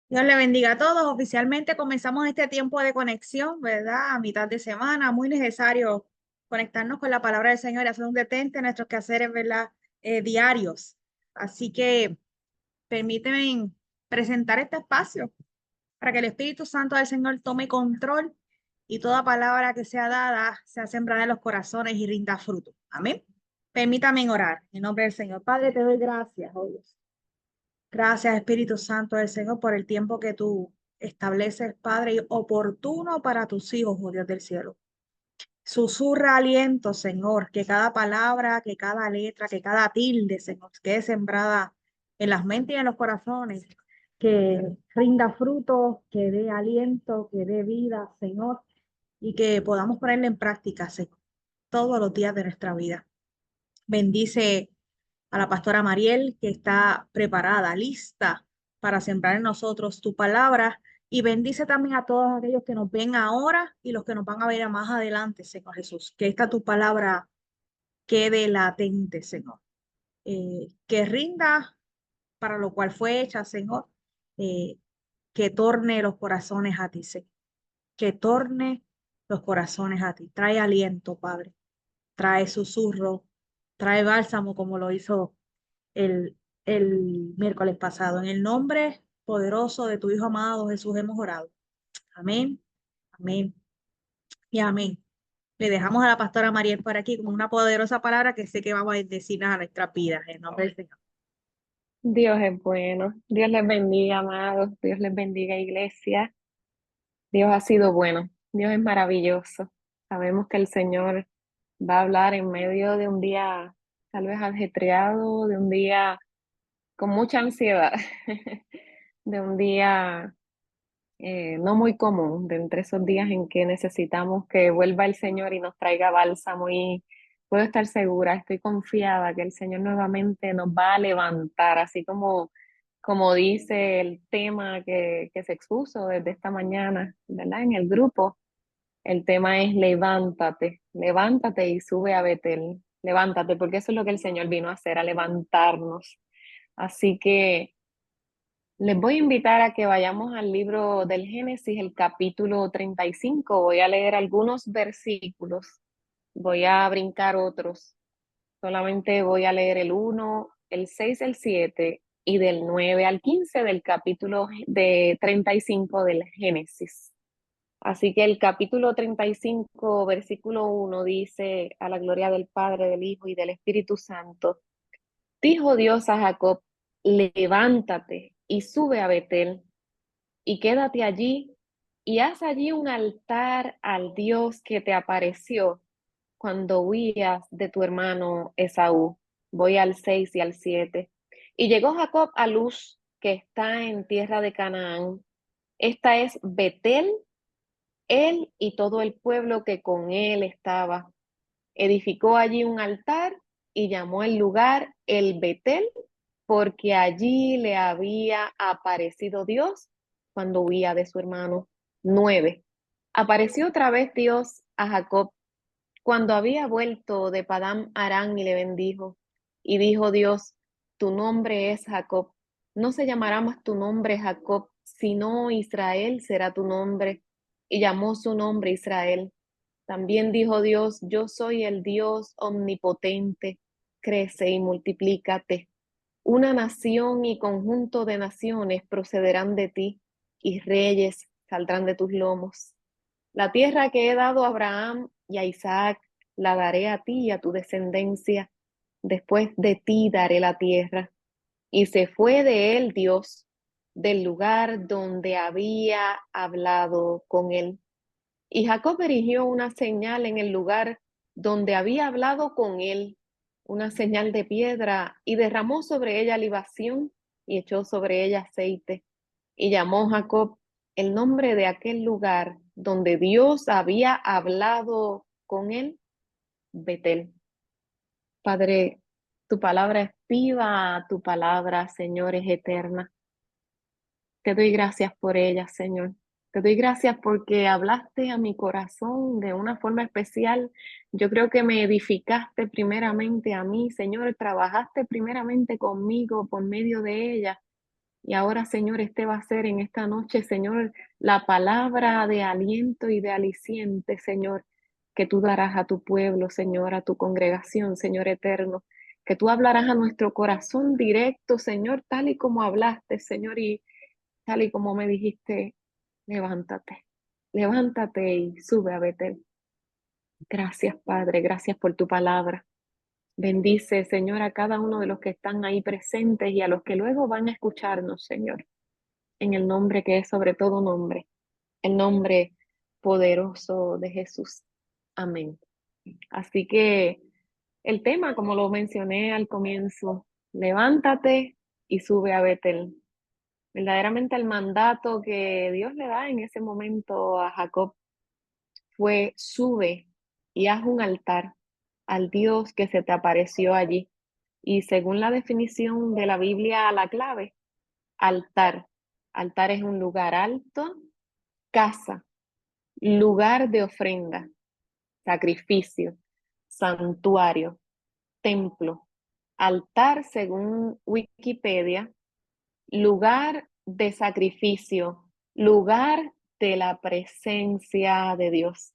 Dios le bendiga a todos. Oficialmente comenzamos este tiempo de conexión, ¿verdad? A mitad de semana, muy necesario conectarnos con la palabra del Señor y hacer un detente en nuestros quehaceres, ¿verdad? Diarios. Así que permíteme presentar este espacio para que el Espíritu Santo del Señor tome control y toda palabra que sea dada sea sembrada en los corazones y rinda fruto. Amén. Permítame orar en nombre del Señor. Padre, te doy gracias, oh Dios. Gracias, Espíritu Santo del Señor, por el tiempo que tú estableces, Padre, y oportuno para tus hijos, oh Dios del cielo. Susurra aliento, Señor, que cada palabra, que cada letra, que cada tilde, Señor, quede sembrada en las mentes y en los corazones, que rinda fruto, que dé aliento, que dé vida, Señor, y que podamos ponerla en práctica, Señor, todos los días de nuestra vida. Bendice a la pastora Mariel, que está preparada, lista para sembrar en nosotros tu palabra. Y bendice también a todos aquellos que nos ven ahora y los que nos van a ver más adelante, Señor Jesús. Que esta tu palabra quede latente, Señor. Que rinda para lo cual fue hecha, Señor. Eh, que torne los corazones a ti, Señor. Que torne los corazones a ti. Trae aliento, Padre. Trae susurro. Trae bálsamo como lo hizo el miércoles pasado. En el nombre poderoso de tu Hijo amado Jesús hemos orado. Amén, amén y amén. Le dejamos a la pastora Mariel por aquí con una poderosa palabra que sé que vamos a decir a nuestras vidas. En nombre del Señor. Dios es bueno. Dios les bendiga, amados. Dios les bendiga, iglesia. Dios ha sido bueno. Dios es maravilloso. Sabemos que el Señor va a hablar en medio de un día tal vez ajetreado, de un día con mucha ansiedad, de un día no muy común, de entre esos días en que necesitamos que vuelva el Señor y nos traiga bálsamo. Y puedo estar segura, estoy confiada que el Señor nuevamente nos va a levantar, así como dice el tema que se expuso desde esta mañana, ¿verdad? En el grupo, el tema es levántate, levántate y sube a Betel, levántate, porque eso es lo que el Señor vino a hacer, a levantarnos. Así que les voy a invitar a que vayamos al libro del Génesis, el capítulo 35. Voy a leer algunos versículos, voy a brincar otros. Solamente voy a leer el 1, el 6, el 7 y del 9 al 15 del capítulo de 35 del Génesis. Así que el capítulo 35, versículo 1 dice: a la gloria del Padre, del Hijo y del Espíritu Santo. Dijo Dios a Jacob: levántate y sube a Betel y quédate allí y haz allí un altar al Dios que te apareció cuando huías de tu hermano Esaú. Voy al 6 y al 7. Y llegó Jacob a Luz, que está en tierra de Canaán. Esta es Betel, él y todo el pueblo que con él estaba. Edificó allí un altar y llamó el lugar el Betel, porque allí le había aparecido Dios cuando huía de su hermano. 9. Apareció otra vez Dios a Jacob cuando había vuelto de Padán Aram y le bendijo. Y dijo Dios: tu nombre es Jacob, no se llamará más tu nombre Jacob, sino Israel será tu nombre. Y llamó su nombre Israel. También dijo Dios: yo soy el Dios omnipotente, crece y multiplícate. Una nación y conjunto de naciones procederán de ti, y reyes saldrán de tus lomos. La tierra que he dado a Abraham y a Isaac, la daré a ti y a tu descendencia. Después de ti daré la tierra. Y se fue de él Dios del lugar donde había hablado con él. Y Jacob erigió una señal en el lugar donde había hablado con él, una señal de piedra, y derramó sobre ella libación y echó sobre ella aceite. Y llamó Jacob el nombre de aquel lugar donde Dios había hablado con él, Betel. Padre, tu palabra es viva, tu palabra, Señor, es eterna. Te doy gracias por ella, Señor. Te doy gracias porque hablaste a mi corazón de una forma especial. Yo creo que me edificaste primeramente a mí, Señor. Trabajaste primeramente conmigo por medio de ella. Y ahora, Señor, este va a ser en esta noche, Señor, la palabra de aliento y de aliciente, Señor, que tú darás a tu pueblo, Señor, a tu congregación, Señor eterno, que tú hablarás a nuestro corazón directo, Señor, tal y como hablaste, Señor, y tal y como me dijiste, levántate, levántate y sube a Betel. Gracias, Padre, gracias por tu palabra. Bendice, Señor, a cada uno de los que están ahí presentes y a los que luego van a escucharnos, Señor, en el nombre que es sobre todo nombre, el nombre poderoso de Jesús. Amén. Así que el tema, como lo mencioné al comienzo, levántate y sube a Betel. Verdaderamente el mandato que Dios le da en ese momento a Jacob fue: sube y haz un altar al Dios que se te apareció allí. Y según la definición de la Biblia, la clave, altar. Altar es un lugar alto, casa, lugar de ofrenda, sacrificio, santuario, templo. Altar, según Wikipedia, lugar de sacrificio, lugar de la presencia de Dios.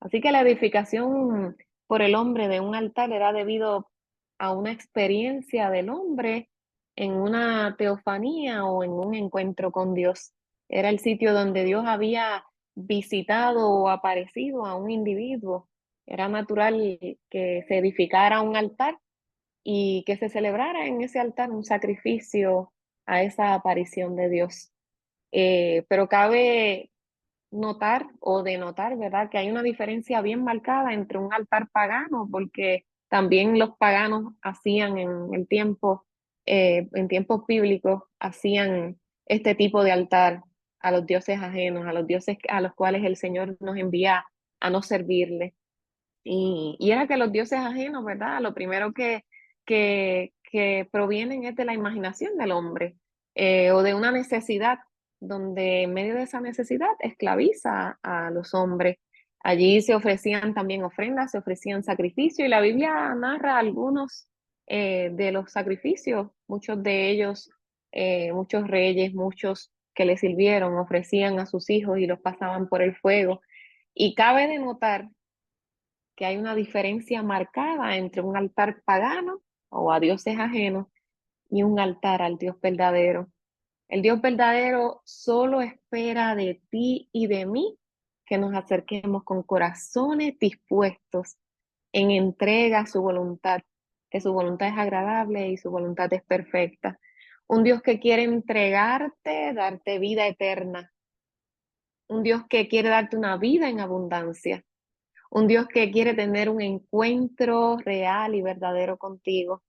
Así que la edificación por el hombre de un altar era debido a una experiencia del hombre en una teofanía o en un encuentro con Dios. Era el sitio donde Dios había visitado o aparecido a un individuo. Era natural que se edificara un altar y que se celebrara en ese altar un sacrificio a esa aparición de Dios. Pero cabe notar o denotar, ¿verdad? Que hay una diferencia bien marcada entre un altar pagano, porque también los paganos hacían en tiempos bíblicos, hacían este tipo de altar a los dioses ajenos, a los dioses a los cuales el Señor nos envía a no servirle. Y era que los dioses ajenos, ¿verdad? Lo primero que provienen es de la imaginación del hombre, o de una necesidad, donde en medio de esa necesidad esclaviza a los hombres. Allí se ofrecían también ofrendas, se ofrecían sacrificios, y la Biblia narra algunos de los sacrificios, muchos de ellos, muchos reyes, muchos que le sirvieron, ofrecían a sus hijos y los pasaban por el fuego. Y cabe de notar que hay una diferencia marcada entre un altar pagano o a dioses ajenos y un altar al Dios verdadero. El Dios verdadero solo espera de ti y de mí que nos acerquemos con corazones dispuestos en entrega a su voluntad, que su voluntad es agradable y su voluntad es perfecta. Un Dios que quiere entregarte, darte vida eterna. Un Dios que quiere darte una vida en abundancia. Un Dios que quiere tener un encuentro real y verdadero contigo.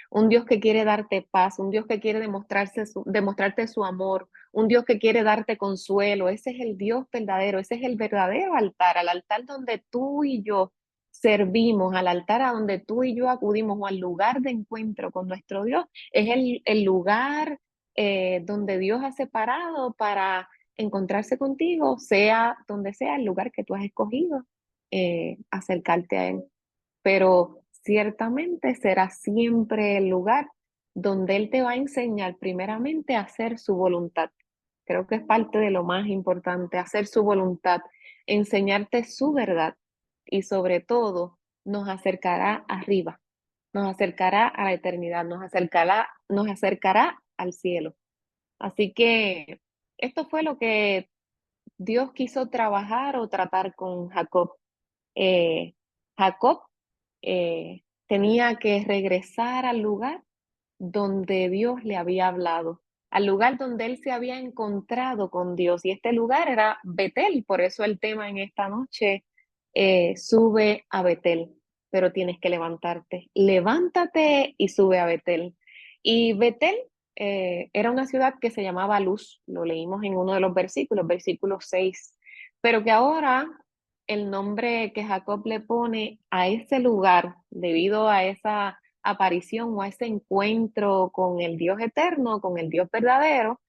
Un Dios que quiere darte paz, un Dios que quiere demostrarte su amor, un Dios que quiere darte consuelo. Ese es el Dios verdadero, ese es el verdadero altar, al altar donde tú y yo servimos, al altar a donde tú y yo acudimos, o al lugar de encuentro con nuestro Dios. Es el lugar donde Dios ha separado para encontrarse contigo, sea donde sea el lugar que tú has escogido, acercarte a Él. Pero ciertamente será siempre el lugar donde Él te va a enseñar primeramente a hacer su voluntad. Creo que es parte de lo más importante, hacer su voluntad, enseñarte su verdad, y sobre todo nos acercará arriba, nos acercará a la eternidad, nos acercará al cielo. Así que esto fue lo que Dios quiso trabajar o tratar con Jacob. Eh, Jacob tenía que regresar al lugar donde Dios le había hablado, al lugar donde él se había encontrado con Dios. Y este lugar era Betel, por eso el tema en esta noche, sube a Betel, pero tienes que levantarte. Levántate y sube a Betel. Y Betel era una ciudad que se llamaba Luz, lo leímos en uno de los versículos, versículo 6, pero que ahora el nombre que Jacob le pone a ese lugar, debido a esa aparición o a ese encuentro con el Dios eterno, con el Dios verdadero,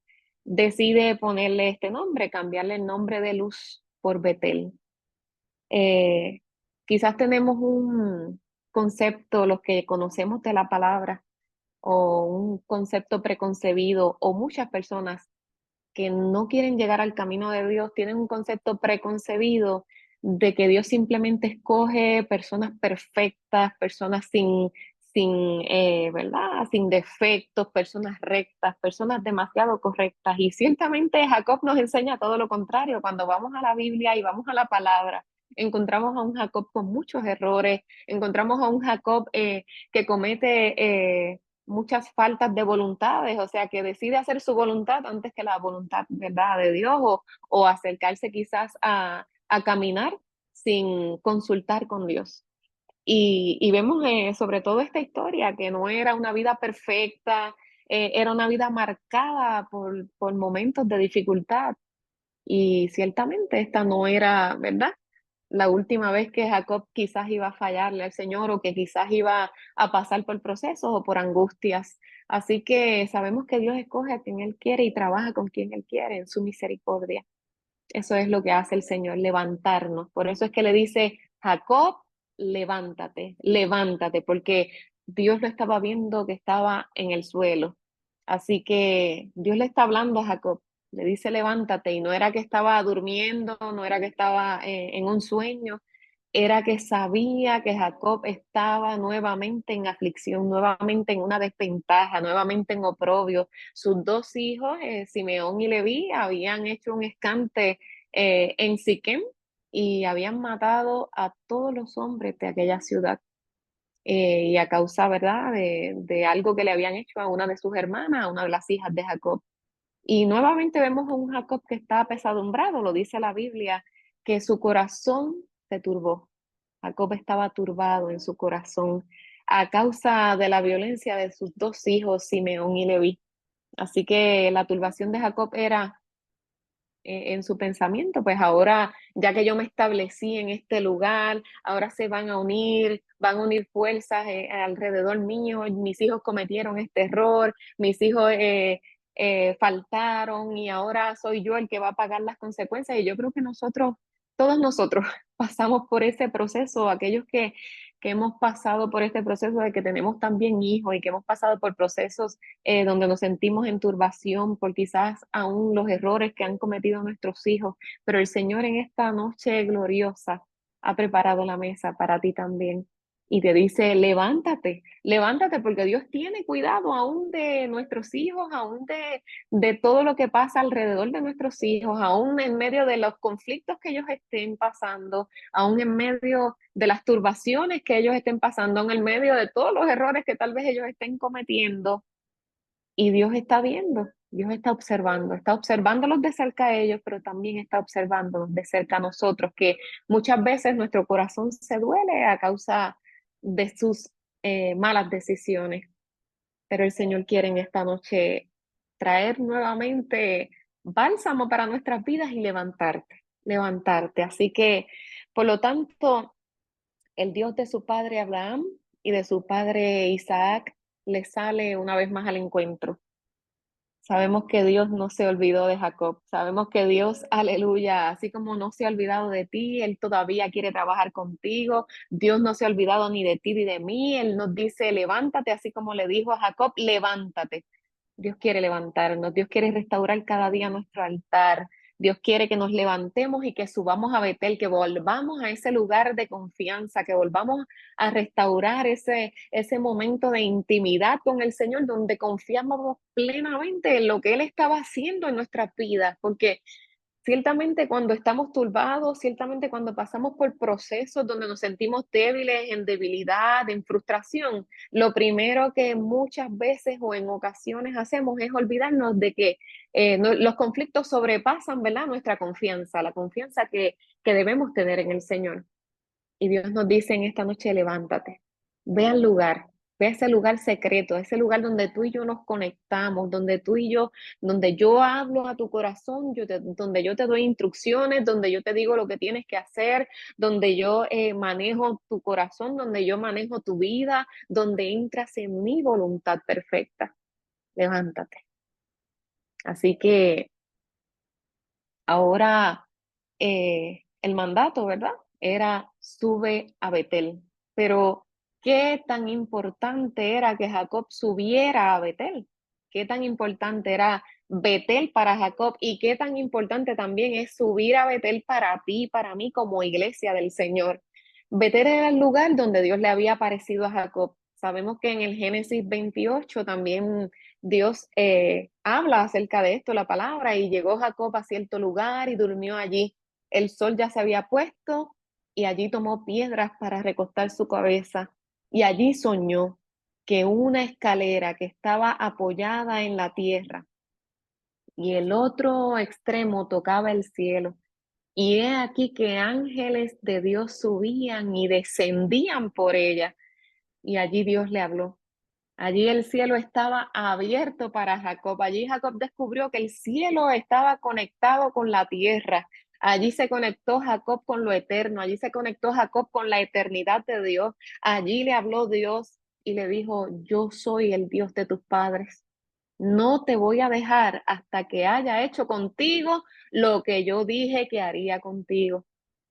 decide ponerle este nombre, cambiarle el nombre de Luz por Betel. Eh, Quizás tenemos un concepto, los que conocemos de la palabra, o un concepto preconcebido, o muchas personas que no quieren llegar al camino de Dios tienen un concepto preconcebido de que Dios simplemente escoge personas perfectas, personas ¿verdad? Sin defectos, personas rectas, personas demasiado correctas. Y ciertamente Jacob nos enseña todo lo contrario. Cuando vamos a la Biblia y vamos a la palabra, encontramos a un Jacob con muchos errores, encontramos a un Jacob que comete muchas faltas de voluntades, o sea, que decide hacer su voluntad antes que la voluntad, ¿verdad?, de Dios, o acercarse quizás a caminar sin consultar con Dios. Y vemos sobre todo esta historia, que no era una vida perfecta, era una vida marcada por momentos de dificultad. Y ciertamente esta no era, ¿verdad?, la última vez que Jacob quizás iba a fallarle al Señor o que quizás iba a pasar por procesos o por angustias. Así que sabemos que Dios escoge a quien Él quiere y trabaja con quien Él quiere en su misericordia. Eso es lo que hace el Señor, levantarnos. Por eso es que le dice, Jacob, levántate, levántate, porque Dios lo estaba viendo que estaba en el suelo. Así que Dios le está hablando a Jacob, le dice, levántate, y no era que estaba durmiendo, no era que estaba en un sueño, era que sabía que Jacob estaba nuevamente en aflicción, nuevamente en una desventaja, nuevamente en oprobio. Sus dos hijos, Simeón y Leví, habían hecho un escante en Siquem y habían matado a todos los hombres de aquella ciudad. Y a causa, ¿verdad?, de algo que le habían hecho a una de sus hermanas, a una de las hijas de Jacob. Y nuevamente vemos a un Jacob que está apesadumbrado, lo dice la Biblia, que su corazón se turbó. Jacob estaba turbado en su corazón a causa de la violencia de sus dos hijos, Simeón y Leví. Así que la turbación de Jacob era en su pensamiento, pues ahora, ya que yo me establecí en este lugar, ahora se van a unir fuerzas alrededor mío, mis hijos cometieron este error, mis hijos faltaron y ahora soy yo el que va a pagar las consecuencias. Y yo creo que todos nosotros pasamos por ese proceso, aquellos que hemos pasado por este proceso de que tenemos también hijos y que hemos pasado por procesos donde nos sentimos en turbación por quizás aún los errores que han cometido nuestros hijos, pero el Señor en esta noche gloriosa ha preparado la mesa para ti también y te dice, levántate, levántate porque Dios tiene cuidado aún de nuestros hijos, aún de todo lo que pasa alrededor de nuestros hijos, aún en medio de los conflictos que ellos estén pasando, aún en medio de las turbaciones que ellos estén pasando, aún en medio de todos los errores que tal vez ellos estén cometiendo. Y Dios está viendo, Dios está observándolos de cerca a ellos, pero también está observándonos de cerca a nosotros, que muchas veces nuestro corazón se duele a causa de sus malas decisiones. Pero el Señor quiere en esta noche traer nuevamente bálsamo para nuestras vidas y levantarte, levantarte. Así que, por lo tanto, el Dios de su padre Abraham y de su padre Isaac le sale una vez más al encuentro. Sabemos que Dios no se olvidó de Jacob. Sabemos que Dios, aleluya, así como no se ha olvidado de ti, Él todavía quiere trabajar contigo. Dios no se ha olvidado ni de ti ni de mí. Él nos dice, levántate, así como le dijo a Jacob, levántate. Dios quiere levantarnos, Dios quiere restaurar cada día nuestro altar. Dios quiere que nos levantemos y que subamos a Betel, que volvamos a ese lugar de confianza, que volvamos a restaurar ese momento de intimidad con el Señor, donde confiamos plenamente en lo que Él estaba haciendo en nuestras vidas, porque ciertamente cuando estamos turbados, ciertamente cuando pasamos por procesos donde nos sentimos débiles, en debilidad, en frustración, lo primero que muchas veces o en ocasiones hacemos es olvidarnos de que los conflictos sobrepasan, ¿verdad?, nuestra confianza, la confianza que debemos tener en el Señor. Y Dios nos dice en esta noche, levántate, ve al lugar, ve a ese lugar secreto, ese lugar donde tú y yo nos conectamos, donde tú y yo, donde yo hablo a tu corazón, donde yo te doy instrucciones, donde yo te digo lo que tienes que hacer, donde yo manejo tu corazón, donde yo manejo tu vida, donde entras en mi voluntad perfecta. Levántate. Así que ahora el mandato, ¿verdad? Era sube a Betel. Pero qué tan importante era que Jacob subiera a Betel, qué tan importante era Betel para Jacob y qué tan importante también es subir a Betel para ti, para mí como iglesia del Señor. Betel era el lugar donde Dios le había aparecido a Jacob. Sabemos que en el Génesis 28 también Dios habla acerca de esto, la palabra, y llegó Jacob a cierto lugar y durmió allí. El sol ya se había puesto y allí tomó piedras para recostar su cabeza y allí soñó que una escalera que estaba apoyada en la tierra y el otro extremo tocaba el cielo. Y he aquí que ángeles de Dios subían y descendían por ella. Y allí Dios le habló. Allí el cielo estaba abierto para Jacob. Allí Jacob descubrió que el cielo estaba conectado con la tierra. Allí se conectó Jacob con lo eterno. Allí se conectó Jacob con la eternidad de Dios. Allí le habló Dios y le dijo, yo soy el Dios de tus padres. No te voy a dejar hasta que haya hecho contigo lo que yo dije que haría contigo.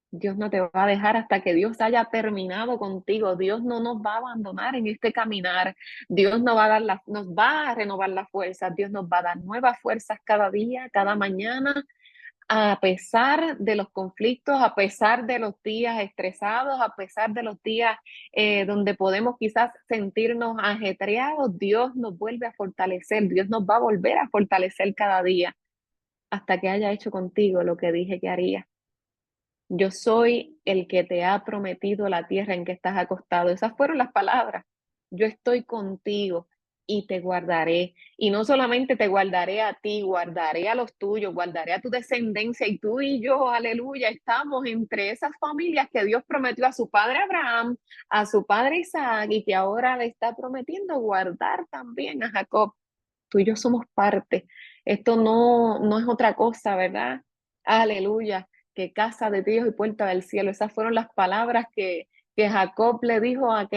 Dios no te va a dejar hasta que Dios haya terminado contigo. Dios no nos va a abandonar en este caminar. Dios nos va a renovar las fuerzas. Dios nos va a dar nuevas fuerzas cada día, cada mañana, a pesar de los conflictos, a pesar de los días estresados, a pesar de los días donde podemos quizás sentirnos ajetreados. Dios nos vuelve a fortalecer. Dios nos va a volver a fortalecer cada día hasta que haya hecho contigo lo que dije que haría. Yo soy el que te ha prometido la tierra en que estás acostado. Esas fueron las palabras. Yo estoy contigo y te guardaré. Y no solamente te guardaré a ti, guardaré a los tuyos, guardaré a tu descendencia. Y tú y yo, aleluya, estamos entre esas familias que Dios prometió a su padre Abraham, a su padre Isaac y que ahora le está prometiendo guardar también a Jacob. Tú y yo somos parte. Esto no es otra cosa, ¿verdad? Aleluya, que casa de Dios y puerta del cielo. Esas fueron las palabras que Jacob le dijo a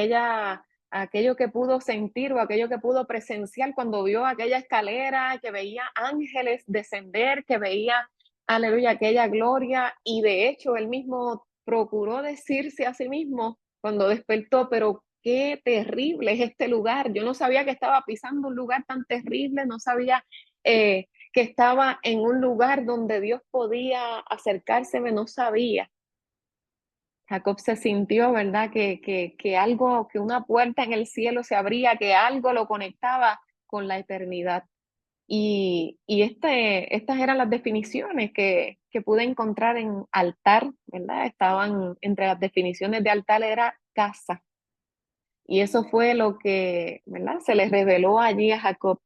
aquello que pudo sentir o aquello que pudo presenciar cuando vio aquella escalera, que veía ángeles descender, que veía, aleluya, aquella gloria. Y de hecho, él mismo procuró decirse a sí mismo cuando despertó, pero qué terrible es este lugar. Yo no sabía que estaba pisando un lugar tan terrible, no sabía que estaba en un lugar donde Dios podía acercárseme, no sabía. Jacob se sintió, ¿verdad? Que algo, que una puerta en el cielo se abría, que algo lo conectaba con la eternidad. Estas eran las definiciones que pude encontrar en altar, ¿verdad? Estaban entre las definiciones de altar era casa. Y eso fue lo que, ¿verdad? Se les reveló allí a Jacob.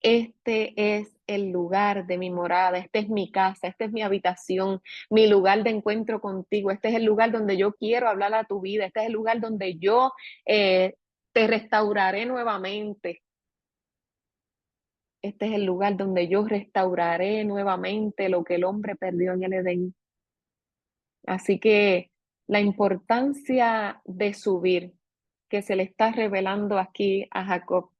Este es el lugar de mi morada, esta es mi casa, esta es mi habitación, mi lugar de encuentro contigo, este es el lugar donde yo quiero hablar a tu vida, este es el lugar donde yo te restauraré nuevamente, este es el lugar donde yo restauraré nuevamente lo que el hombre perdió en el Edén. Así que la importancia de subir, que se le está revelando aquí a Jacob.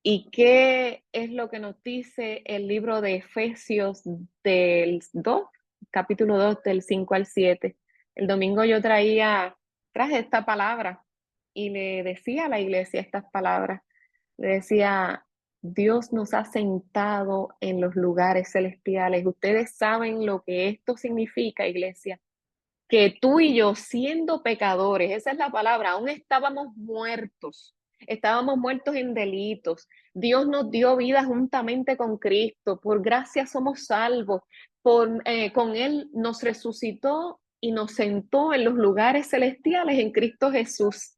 ¿Y qué es lo que nos dice el libro de Efesios del 2, capítulo 2, del 5 al 7? El domingo yo traje esta palabra y le decía a la iglesia estas palabras. Le decía, Dios nos ha sentado en los lugares celestiales. Ustedes saben lo que esto significa, iglesia, que tú y yo, siendo pecadores, esa es la palabra, aún estábamos muertos en delitos. Dios nos dio vida juntamente con Cristo, por gracia somos salvos, con Él nos resucitó y nos sentó en los lugares celestiales en Cristo Jesús.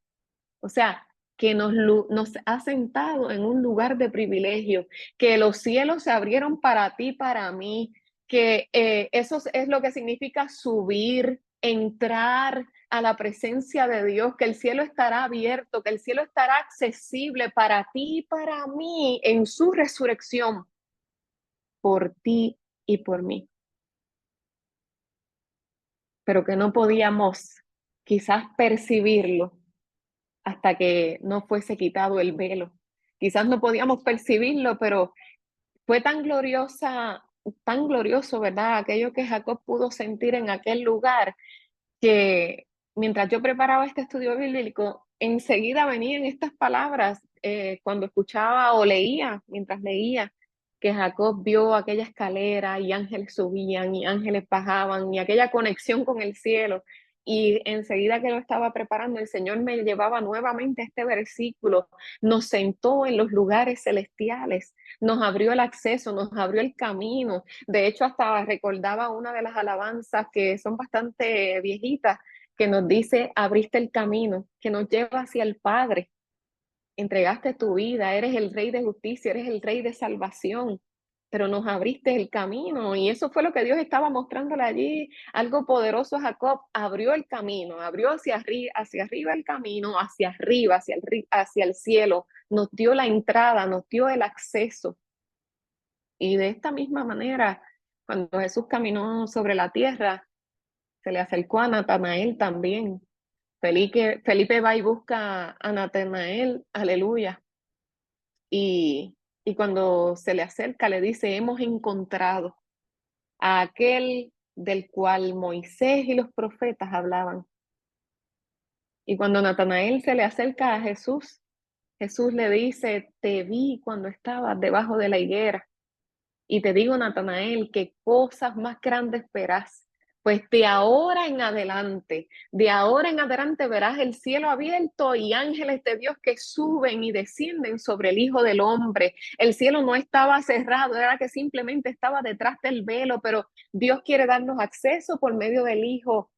O sea, que nos ha sentado en un lugar de privilegio, que los cielos se abrieron para ti, para mí, que eso es lo que significa subir, entrar a la presencia de Dios, que el cielo estará abierto, que el cielo estará accesible para ti y para mí en su resurrección, por ti y por mí. Pero que no podíamos quizás percibirlo hasta que no fuese quitado el velo. Quizás no podíamos percibirlo, pero fue tan glorioso, ¿verdad? Aquello que Jacob pudo sentir en aquel lugar, que mientras yo preparaba este estudio bíblico, enseguida venían estas palabras cuando escuchaba o leía, mientras leía, que Jacob vio aquella escalera y ángeles subían y ángeles bajaban y aquella conexión con el cielo. Y enseguida que lo estaba preparando, el Señor me llevaba nuevamente a este versículo. Nos sentó en los lugares celestiales, nos abrió el acceso, nos abrió el camino. De hecho, hasta recordaba una de las alabanzas que son bastante viejitas, que nos dice, abriste el camino, que nos lleva hacia el Padre, entregaste tu vida, eres el Rey de justicia, eres el Rey de salvación, pero nos abriste el camino y eso fue lo que Dios estaba mostrándole allí, algo poderoso a Jacob, abrió el camino, abrió hacia arriba el camino, hacia arriba, hacia el cielo, nos dio la entrada, nos dio el acceso. Y de esta misma manera, cuando Jesús caminó sobre la tierra, se le acercó a Natanael también. Felipe va y busca a Natanael, aleluya. Y cuando se le acerca, le dice, hemos encontrado a aquel del cual Moisés y los profetas hablaban. Y cuando Natanael se le acerca a Jesús, Jesús le dice, te vi cuando estabas debajo de la higuera. Y te digo, Natanael, que cosas más grandes verás. Pues de ahora en adelante verás el cielo abierto y ángeles de Dios que suben y descienden sobre el Hijo del Hombre. El cielo no estaba cerrado, era que simplemente estaba detrás del velo, pero Dios quiere darnos acceso por medio del Hijo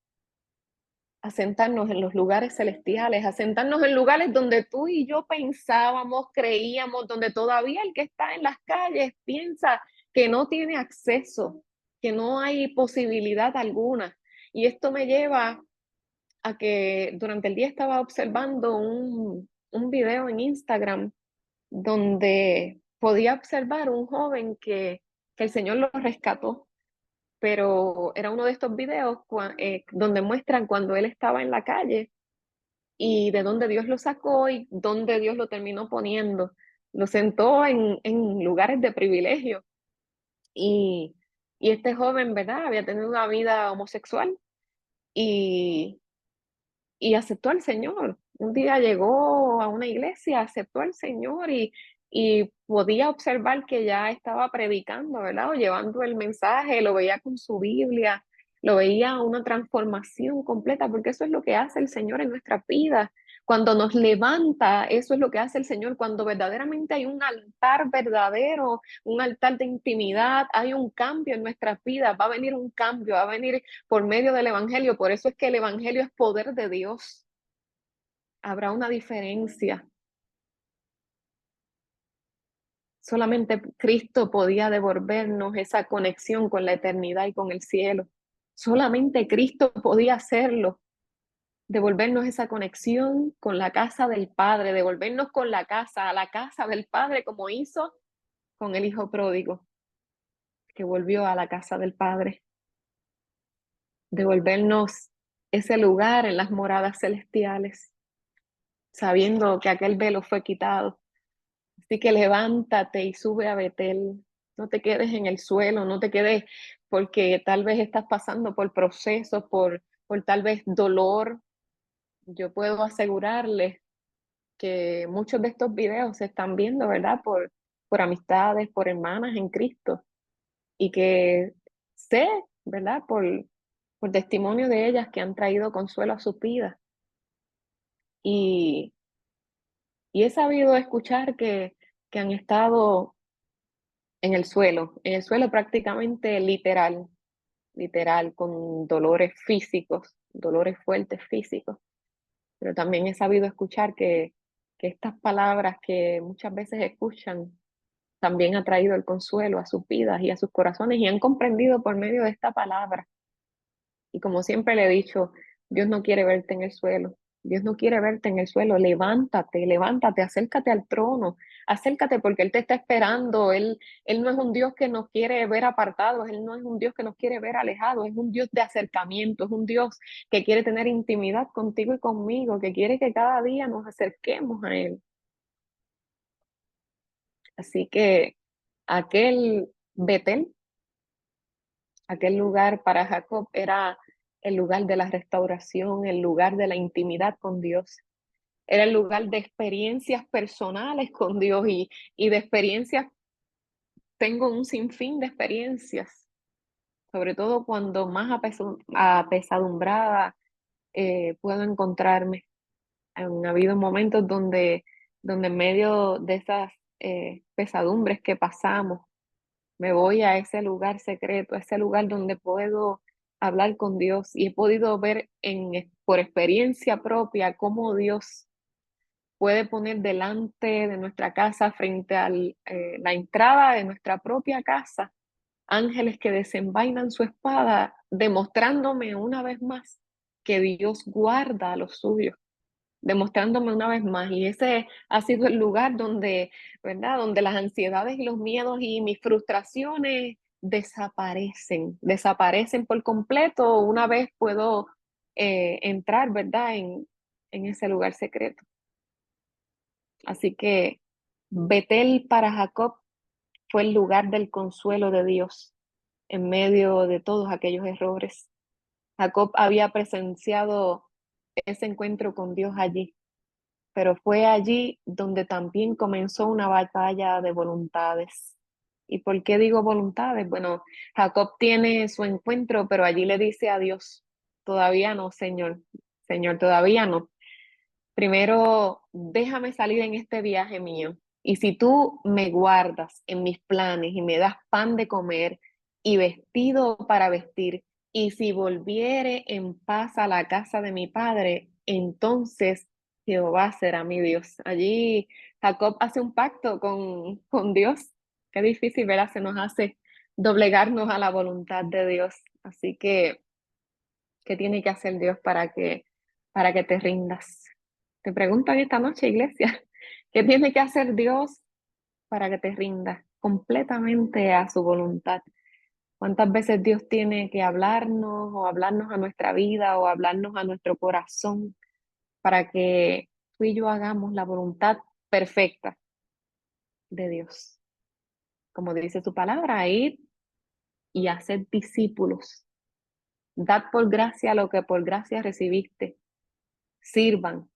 a sentarnos en los lugares celestiales, a sentarnos en lugares donde tú y yo pensábamos, creíamos, donde todavía el que está en las calles piensa que no tiene acceso, que no hay posibilidad alguna. Y esto me lleva a que durante el día estaba observando un video en Instagram donde podía observar un joven que el Señor lo rescató, pero era uno de estos videos donde muestran cuando él estaba en la calle y de dónde Dios lo sacó y dónde Dios lo terminó poniendo. Lo sentó en lugares de privilegio y, y este joven, ¿verdad? Había tenido una vida homosexual y, y aceptó al Señor. Un día llegó a una iglesia, aceptó al Señor y podía observar que ya estaba predicando, ¿verdad? O llevando el mensaje, lo veía con su Biblia, lo veía una transformación completa, porque eso es lo que hace el Señor en nuestra vida. Cuando nos levanta, eso es lo que hace el Señor. Cuando verdaderamente hay un altar verdadero, un altar de intimidad, hay un cambio en nuestras vidas, va a venir un cambio, va a venir por medio del Evangelio. Por eso es que el Evangelio es poder de Dios. Habrá una diferencia. Solamente Cristo podía devolvernos esa conexión con la eternidad y con el cielo. Solamente Cristo podía hacerlo, devolvernos esa conexión con la casa del Padre, devolvernos con a la casa del Padre, como hizo con el Hijo pródigo, que volvió a la casa del Padre. Devolvernos ese lugar en las moradas celestiales, sabiendo que aquel velo fue quitado. Así que levántate y sube a Betel. No te quedes en el suelo, no te quedes porque tal vez estás pasando por procesos, por tal vez dolor. Yo puedo asegurarles que muchos de estos videos se están viendo, ¿verdad? Por amistades, por hermanas en Cristo. Y que sé, ¿verdad? Por testimonio de ellas que han traído consuelo a sus vidas. Y, y he sabido escuchar que han estado en el suelo prácticamente literal, con dolores físicos, dolores fuertes físicos. Pero también he sabido escuchar que estas palabras que muchas veces escuchan también ha traído el consuelo a sus vidas y a sus corazones y han comprendido por medio de esta palabra. Y como siempre le he dicho, Dios no quiere verte en el suelo. Dios no quiere verte en el suelo. Levántate, levántate, acércate al trono. Acércate porque Él te está esperando. Él no es un Dios que nos quiere ver apartados. Él no es un Dios que nos quiere ver alejados. Es un Dios de acercamiento. Es un Dios que quiere tener intimidad contigo y conmigo. Que quiere que cada día nos acerquemos a Él. Así que aquel Betel, aquel lugar para Jacob era el lugar de la restauración, el lugar de la intimidad con Dios, era el lugar de experiencias personales con Dios y de experiencias, tengo un sinfín de experiencias, sobre todo cuando más apesadumbrada puedo encontrarme. Han habido momentos donde en medio de esas pesadumbres que pasamos, me voy a ese lugar secreto, a ese lugar donde puedo hablar con Dios y he podido ver por experiencia propia cómo Dios puede poner delante de nuestra casa, frente a la entrada de nuestra propia casa, ángeles que desenvainan su espada, demostrándome una vez más que Dios guarda a los suyos, demostrándome una vez más. Y ese ha sido el lugar donde, ¿verdad? Donde las ansiedades y los miedos y mis frustraciones desaparecen por completo. Una vez puedo entrar, ¿verdad? En ese lugar secreto. Así que Betel para Jacob fue el lugar del consuelo de Dios en medio de todos aquellos errores. Jacob había presenciado ese encuentro con Dios allí, pero fue allí donde también comenzó una batalla de voluntades. ¿Y por qué digo voluntades? Bueno, Jacob tiene su encuentro, pero allí le dice a Dios, todavía no, Señor, Señor, todavía no. Primero, déjame salir en este viaje mío. Y si tú me guardas en mis planes y me das pan de comer y vestido para vestir, y si volviere en paz a la casa de mi padre, entonces Jehová será mi Dios. Allí Jacob hace un pacto con Dios. Qué difícil, ¿verdad? Se nos hace doblegarnos a la voluntad de Dios. Así que, ¿qué tiene que hacer Dios para que te rindas? Te preguntan esta noche, iglesia, ¿qué tiene que hacer Dios para que te rindas completamente a su voluntad? ¿Cuántas veces Dios tiene que hablarnos o hablarnos a nuestra vida o hablarnos a nuestro corazón para que tú y yo hagamos la voluntad perfecta de Dios? Como dice su palabra, ir y hacer discípulos. Dad por gracia lo que por gracia recibiste. Sirvan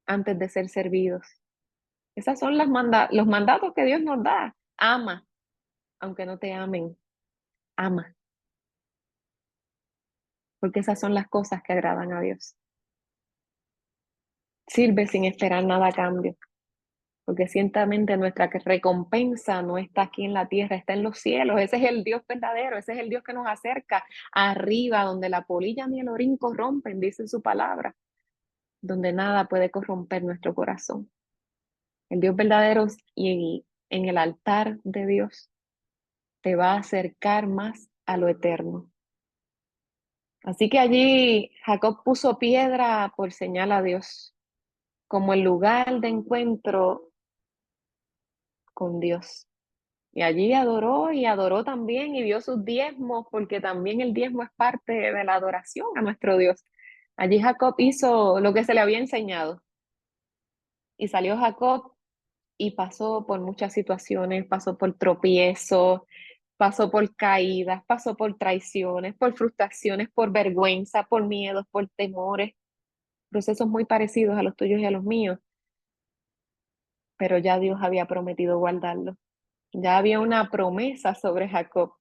antes de ser servidos. Esas son los mandatos que Dios nos da. Ama, aunque no te amen. Ama, porque esas son las cosas que agradan a Dios. Sirve sin esperar nada a cambio, porque ciertamente nuestra recompensa no está aquí en la tierra, está en los cielos. Ese es el Dios verdadero, ese es el Dios que nos acerca arriba, donde la polilla ni el orín corrompen, dice su palabra, donde nada puede corromper nuestro corazón. El Dios verdadero y en el altar de Dios te va a acercar más a lo eterno. Así que allí Jacob puso piedra por señal a Dios, como el lugar de encuentro con Dios. Y allí adoró y adoró también y dio sus diezmos, porque también el diezmo es parte de la adoración a nuestro Dios. Allí Jacob hizo lo que se le había enseñado. Y salió Jacob y pasó por muchas situaciones, pasó por tropiezos, pasó por caídas, pasó por traiciones, por frustraciones, por vergüenza, por miedos, por temores, procesos muy parecidos a los tuyos y a los míos, pero ya Dios había prometido guardarlo. Ya había una promesa sobre Jacob.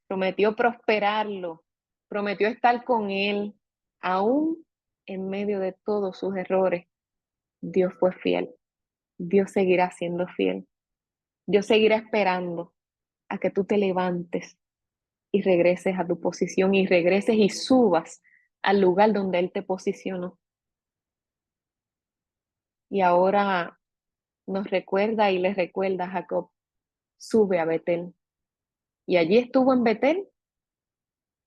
Prometió prosperarlo, prometió estar con él, aún en medio de todos sus errores. Dios fue fiel. Dios seguirá siendo fiel. Dios seguirá esperando a que tú te levantes y regreses a tu posición y regreses y subas al lugar donde Él te posicionó. Y ahora nos recuerda y le recuerda a Jacob, sube a Betel. Y allí estuvo en Betel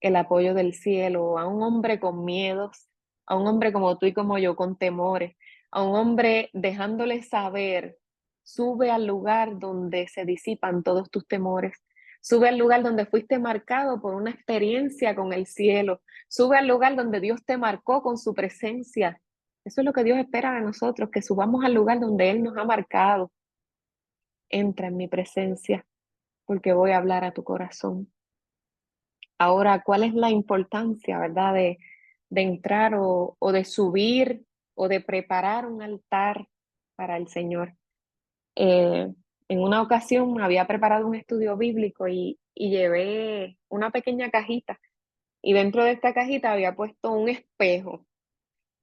el apoyo del cielo, a un hombre con miedos, a un hombre como tú y como yo, con temores, a un hombre dejándole saber, sube al lugar donde se disipan todos tus temores, sube al lugar donde fuiste marcado por una experiencia con el cielo, sube al lugar donde Dios te marcó con su presencia. Eso es lo que Dios espera de nosotros, que subamos al lugar donde Él nos ha marcado. Entra en mi presencia, porque voy a hablar a tu corazón. Ahora, ¿cuál es la importancia, verdad, de entrar o de subir o de preparar un altar para el Señor. Eh, en una ocasión había preparado un estudio bíblico y llevé una pequeña cajita y dentro de esta cajita había puesto un espejo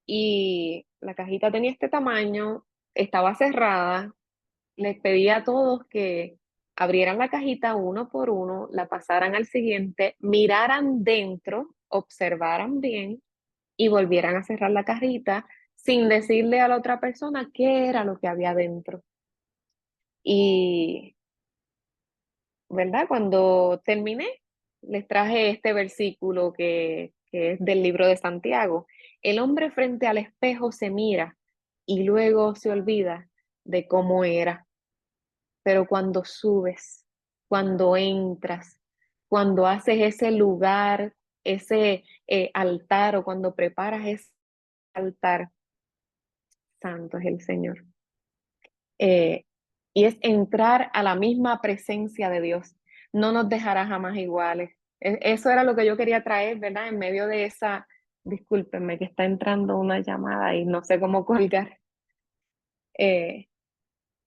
y la cajita tenía este tamaño, estaba cerrada. Les pedí a todos que abrieran la cajita uno por uno, la pasaran al siguiente, miraran dentro, observaran bien y volvieran a cerrar la cajita sin decirle a la otra persona qué era lo que había dentro. Y, ¿verdad? Cuando terminé, les traje este versículo que es del libro de Santiago. El hombre frente al espejo se mira y luego se olvida de cómo era. Pero cuando subes, cuando entras, cuando haces ese lugar, ese altar o cuando preparas ese altar, santo es el Señor. eh, y es entrar a la misma presencia de Dios. No nos dejará jamás iguales. Eso era lo que yo quería traer, ¿verdad? En medio de esa, discúlpenme que está entrando una llamada y no sé cómo colgar. Eh,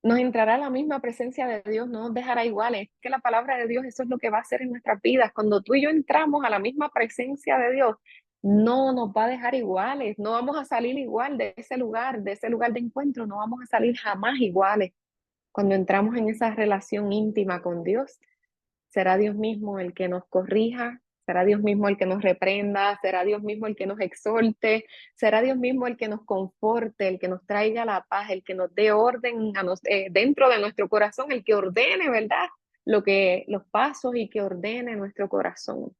nos entrará a la misma presencia de Dios, no nos dejará iguales. Es que la palabra de Dios, eso es lo que va a hacer en nuestras vidas. Cuando tú y yo entramos a la misma presencia de Dios, no nos va a dejar iguales, no vamos a salir igual de ese lugar de encuentro, no vamos a salir jamás iguales. Cuando entramos en esa relación íntima con Dios, será Dios mismo el que nos corrija, será Dios mismo el que nos reprenda, será Dios mismo el que nos exhorte, será Dios mismo el que nos conforte, el que nos traiga la paz, el que nos dé orden dentro de nuestro corazón, el que ordene, ¿verdad? Los pasos y que ordene nuestro corazón.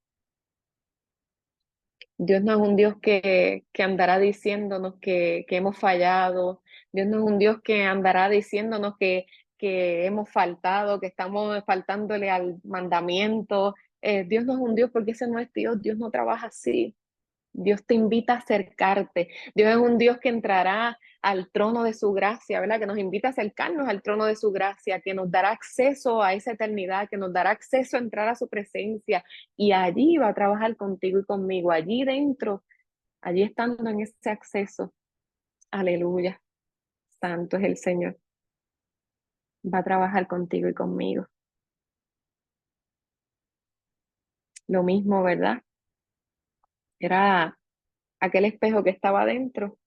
Dios no es un Dios que andará diciéndonos que hemos fallado. Dios no es un Dios que andará diciéndonos que hemos faltado, que estamos faltándole al mandamiento. Dios no es un Dios porque ese no es Dios. Dios no trabaja así. Dios te invita a acercarte. Dios es un Dios que entrará al trono de su gracia, ¿verdad? Que nos invita a acercarnos al trono de su gracia, que nos dará acceso a esa eternidad, que nos dará acceso a entrar a su presencia y allí va a trabajar contigo y conmigo, allí dentro, allí estando en ese acceso. Aleluya. Santo es el Señor. Va a trabajar contigo y conmigo. Lo mismo, ¿verdad? Era aquel espejo que estaba dentro,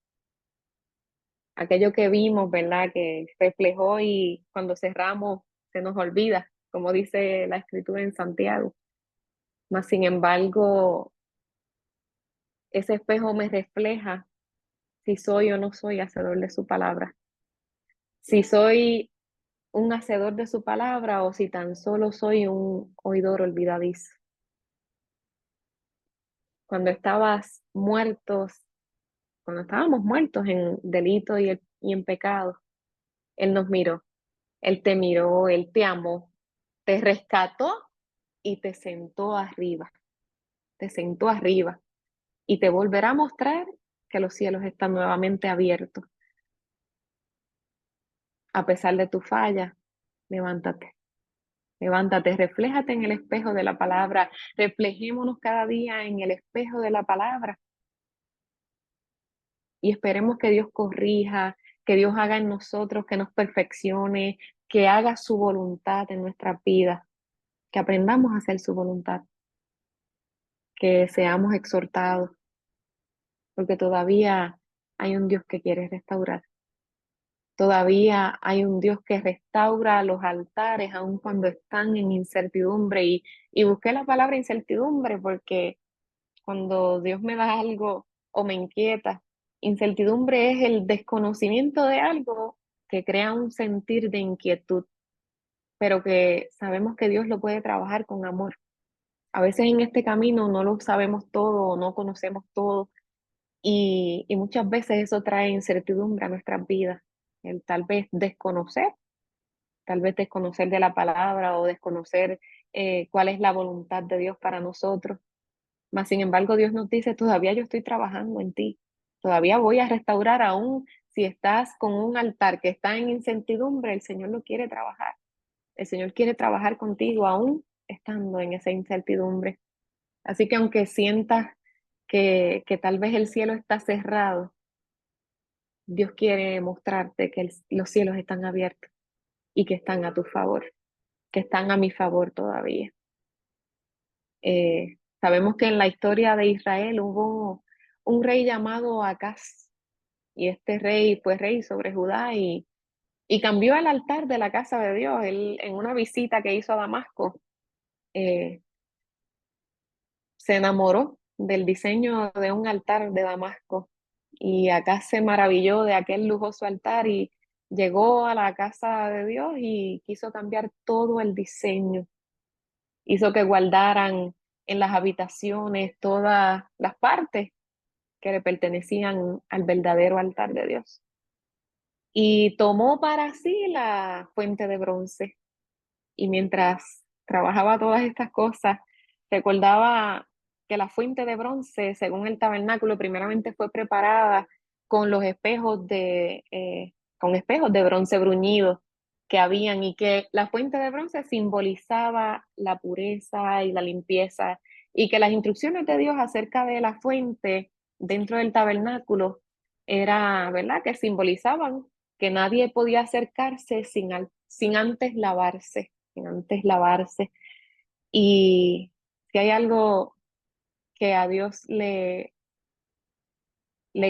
aquello que vimos, ¿verdad? Que reflejó y cuando cerramos se nos olvida, como dice la escritura en Santiago. Mas, sin embargo, ese espejo me refleja si soy o no soy hacedor de su palabra. Si soy un hacedor de su palabra o si tan solo soy un oidor olvidadizo. Cuando estabas muertos, cuando estábamos muertos en delito y en pecado, Él nos miró, Él te miró, Él te amó, te rescató y te sentó arriba y te volverá a mostrar que los cielos están nuevamente abiertos. A pesar de tu falla, levántate, levántate, refléjate en el espejo de la palabra, reflejémonos cada día en el espejo de la palabra y esperemos que Dios corrija, que Dios haga en nosotros, que nos perfeccione, que haga su voluntad en nuestras vidas, que aprendamos a hacer su voluntad, que seamos exhortados, porque todavía hay un Dios que quiere restaurar. Todavía hay un Dios que restaura los altares aun cuando están en incertidumbre. Y busqué la palabra incertidumbre porque cuando Dios me da algo o me inquieta, incertidumbre es el desconocimiento de algo que crea un sentir de inquietud, pero que sabemos que Dios lo puede trabajar con amor. A veces en este camino no lo sabemos todo o no conocemos todo y muchas veces eso trae incertidumbre a nuestras vidas. El tal vez desconocer de la palabra o desconocer cuál es la voluntad de Dios para nosotros. Mas, sin embargo, Dios nos dice, todavía yo estoy trabajando en ti, todavía voy a restaurar aún si estás con un altar que está en incertidumbre, el Señor lo quiere trabajar. El Señor quiere trabajar contigo aún estando en esa incertidumbre. Así que aunque sientas que tal vez el cielo está cerrado, Dios quiere mostrarte que los cielos están abiertos y que están a tu favor, que están a mi favor todavía. Sabemos que en la historia de Israel hubo un rey llamado Acaz, y este rey fue rey sobre Judá y cambió el altar de la casa de Dios. Él, en una visita que hizo a Damasco, eh, se enamoró del diseño de un altar de Damasco y acá se maravilló de aquel lujoso altar y llegó a la casa de Dios y quiso cambiar todo el diseño. Hizo que guardaran en las habitaciones todas las partes que le pertenecían al verdadero altar de Dios. Y tomó para sí la fuente de bronce. Y mientras trabajaba todas estas cosas, recordaba que la fuente de bronce, según el tabernáculo, primeramente fue preparada con los con espejos de bronce bruñido que habían, y que la fuente de bronce simbolizaba la pureza y la limpieza, y que las instrucciones de Dios acerca de la fuente dentro del tabernáculo era, ¿verdad?, que simbolizaban que nadie podía acercarse sin antes lavarse, sin antes lavarse. Y si hay algo que a Dios le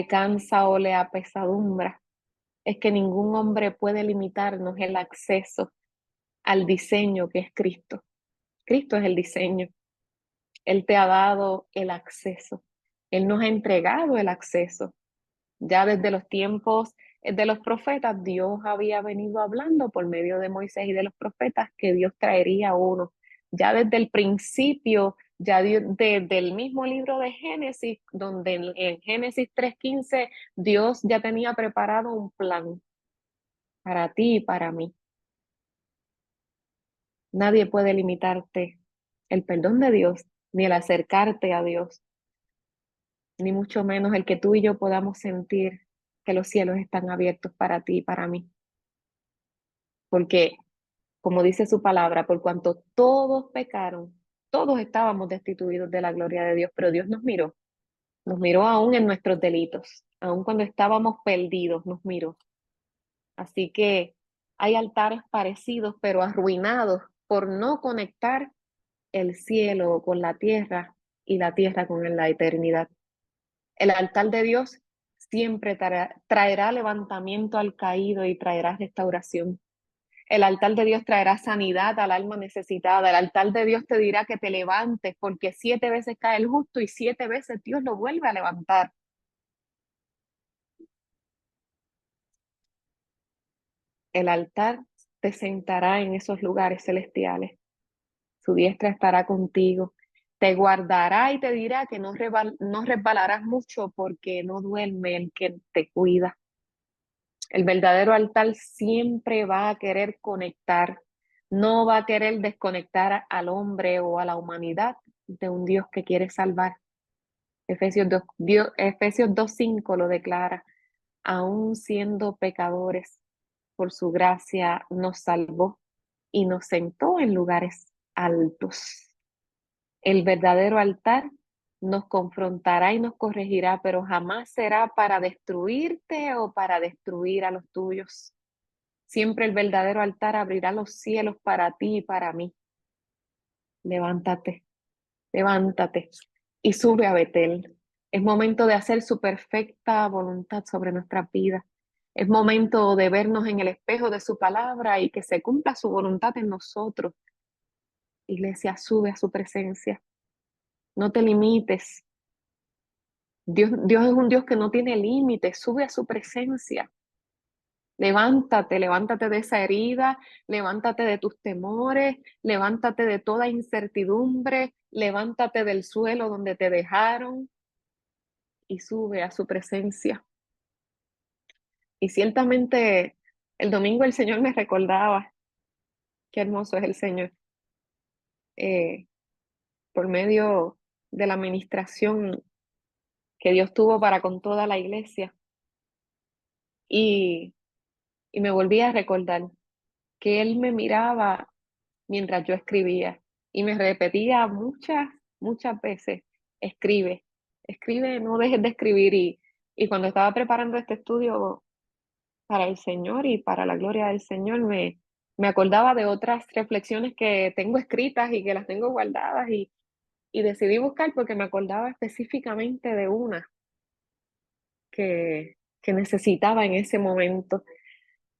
cansa o le apesadumbra, es que ningún hombre puede limitarnos el acceso al diseño que es Cristo. Cristo es el diseño. Él te ha dado el acceso. Él nos ha entregado el acceso. Ya desde los tiempos de los profetas, Dios había venido hablando por medio de Moisés y de los profetas que Dios traería a uno. Ya desde el principio, ya desde el mismo libro de Génesis, donde en Génesis 3:15 Dios ya tenía preparado un plan para ti y para mí. Nadie puede limitarte el perdón de Dios, ni el acercarte a Dios, ni mucho menos el que tú y yo podamos sentir que los cielos están abiertos para ti y para mí. Porque, como dice su palabra, por cuanto todos pecaron, todos estábamos destituidos de la gloria de Dios, pero Dios nos miró aún en nuestros delitos, aún cuando estábamos perdidos, nos miró. Así que hay altares parecidos, pero arruinados por no conectar el cielo con la tierra y la tierra con la eternidad. El altar de Dios siempre traerá levantamiento al caído y traerá restauración. El altar de Dios traerá sanidad al alma necesitada. El altar de Dios te dirá que te levantes, porque 7 veces cae el justo y 7 veces Dios lo vuelve a levantar. El altar te sentará en esos lugares celestiales. Su diestra estará contigo. Te guardará y te dirá que no resbalarás mucho porque no duerme el que te cuida. El verdadero altar siempre va a querer conectar, no va a querer desconectar al hombre o a la humanidad de un Dios que quiere salvar. Efesios 2:5 lo declara, aún siendo pecadores, por su gracia nos salvó y nos sentó en lugares altos. El verdadero altar nos confrontará y nos corregirá, pero jamás será para destruirte o para destruir a los tuyos. Siempre el verdadero altar abrirá los cielos para ti y para mí. Levántate, levántate y sube a Betel. Es momento de hacer su perfecta voluntad sobre nuestra vida. Es momento de vernos en el espejo de su palabra y que se cumpla su voluntad en nosotros. Iglesia, sube a su presencia. No te limites. Dios es un Dios que no tiene límites. Sube a su presencia. Levántate, levántate de esa herida, levántate de tus temores, levántate de toda incertidumbre, levántate del suelo donde te dejaron y sube a su presencia. Y ciertamente el domingo el Señor me recordaba qué hermoso es el Señor, eh, por medio de la administración que Dios tuvo para con toda la iglesia. Y, y me volví a recordar que Él me miraba mientras yo escribía y me repetía muchas veces, escribe, escribe, no dejes de escribir. Y cuando estaba preparando este estudio, para el Señor y para la gloria del Señor, me acordaba de otras reflexiones que tengo escritas y que las tengo guardadas y decidí buscar porque me acordaba específicamente de una que necesitaba en ese momento.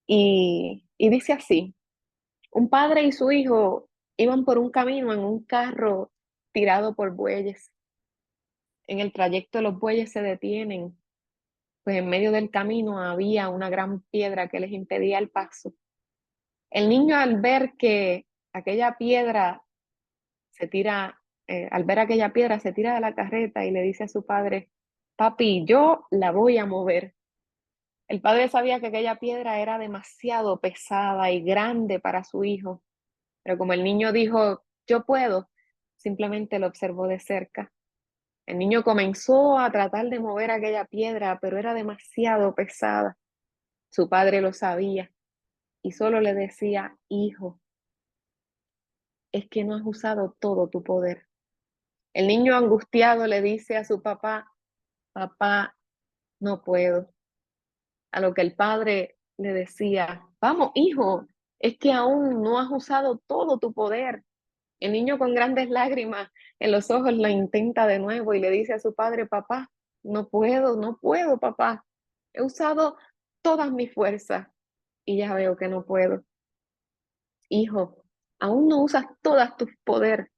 Y dice así: un padre y su hijo iban por un camino en un carro tirado por bueyes. En el trayecto los bueyes se detienen, pues en medio del camino había una gran piedra que les impedía el paso. El niño al ver que aquella piedra se tira, al ver aquella piedra se tira de la carreta y le dice a su padre: papi, yo la voy a mover. El padre sabía que aquella piedra era demasiado pesada y grande para su hijo, pero como el niño dijo, yo puedo, simplemente lo observó de cerca. El niño comenzó a tratar de mover aquella piedra, pero era demasiado pesada. Su padre lo sabía y solo le decía: hijo, es que no has usado todo tu poder. El niño angustiado le dice a su papá: papá, no puedo. A lo que el padre le decía: vamos, hijo, es que aún no has usado todo tu poder. El niño con grandes lágrimas en los ojos lo intenta de nuevo y le dice a su padre: papá, no puedo, no puedo, papá. He usado todas mis fuerzas y ya veo que no puedo. Hijo, aún no usas todas tus poder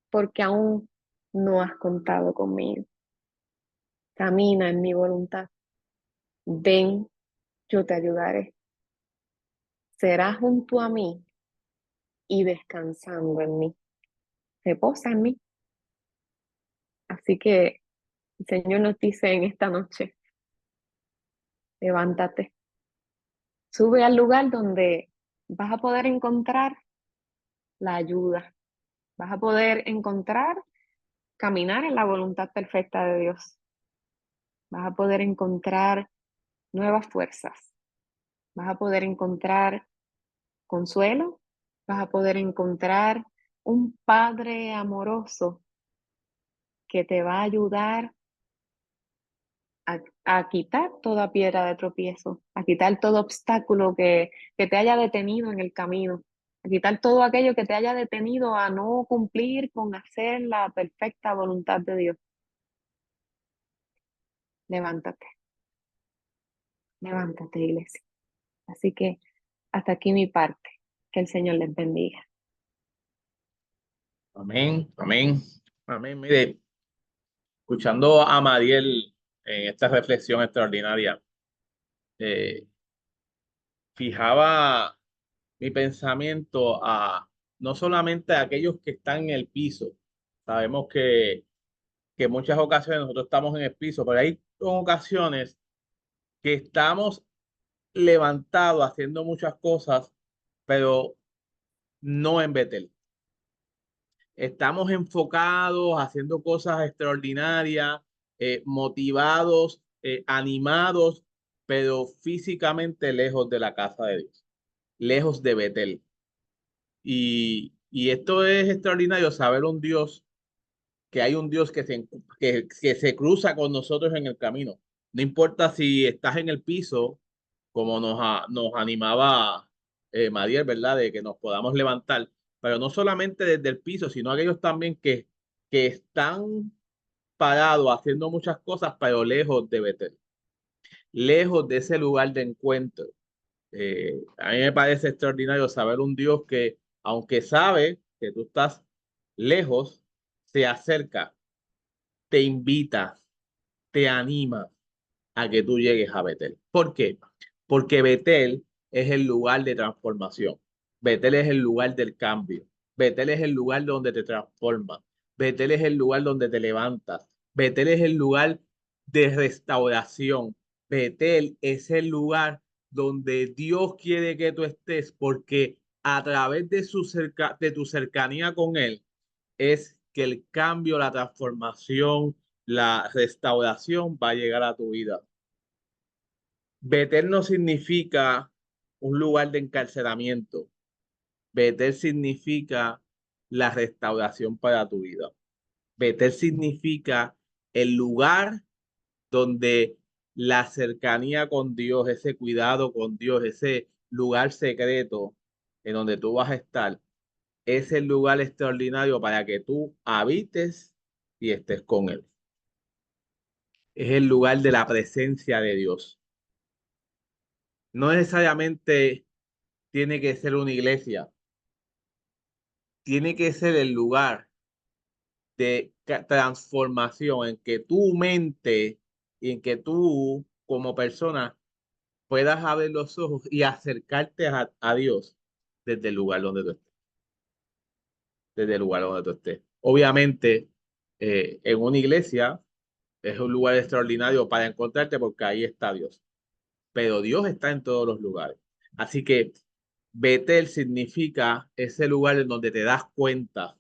porque aún no has contado conmigo. Camina en mi voluntad. Ven, yo te ayudaré. Serás junto a mí y descansando en mí. Reposa en mí. Así que el Señor nos dice en esta noche: levántate, sube al lugar donde vas a poder encontrar la ayuda, vas a poder encontrar caminar en la voluntad perfecta de Dios, vas a poder encontrar nuevas fuerzas, vas a poder encontrar consuelo, vas a poder encontrar un Padre amoroso que te va a ayudar a quitar toda piedra de tropiezo, a quitar todo obstáculo que te haya detenido en el camino, a quitar todo aquello que te haya detenido a no cumplir con hacer la perfecta voluntad de Dios. Levántate, levántate, iglesia. Así que hasta aquí mi parte. Que el Señor les bendiga. Amén, amén, amén. Mire, escuchando a Mariel en esta reflexión extraordinaria, eh, fijaba mi pensamiento a no solamente a aquellos que están en el piso. Sabemos que en muchas ocasiones nosotros estamos en el piso, pero hay ocasiones que estamos levantados haciendo muchas cosas, pero no en Betel. Estamos enfocados, haciendo cosas extraordinarias, motivados, animados, pero físicamente lejos de la casa de Dios, lejos de Betel. Y esto es extraordinario, saber un Dios, que hay un Dios que se cruza con nosotros en el camino. No importa si estás en el piso, como nos animaba Mariel, ¿verdad? De que nos podamos levantar, pero no solamente desde el piso, sino aquellos también que están parados haciendo muchas cosas, pero lejos de Betel, lejos de ese lugar de encuentro. A mí me parece extraordinario saber un Dios que, aunque sabe que tú estás lejos, se acerca, te invita, te anima a que tú llegues a Betel. ¿Por qué? Porque Betel es el lugar de transformación. Betel es el lugar del cambio. Betel es el lugar donde te transformas. Betel es el lugar donde te levantas. Betel es el lugar de restauración. Betel es el lugar donde Dios quiere que tú estés, porque a través de de tu cercanía con Él es que el cambio, la transformación, la restauración va a llegar a tu vida. Betel no significa un lugar de encarcelamiento. Betel significa la restauración para tu vida. Betel significa el lugar donde la cercanía con Dios, ese cuidado con Dios, ese lugar secreto en donde tú vas a estar, es el lugar extraordinario para que tú habites y estés con Él. Es el lugar de la presencia de Dios. No necesariamente tiene que ser una iglesia, tiene que ser el lugar de transformación en que tu mente y en que tú como persona puedas abrir los ojos y acercarte a Dios desde el lugar donde tú estés, desde el lugar donde tú estés. Obviamente, en una iglesia es un lugar extraordinario para encontrarte porque ahí está Dios, pero Dios está en todos los lugares. Así que Betel significa ese lugar en donde te das cuenta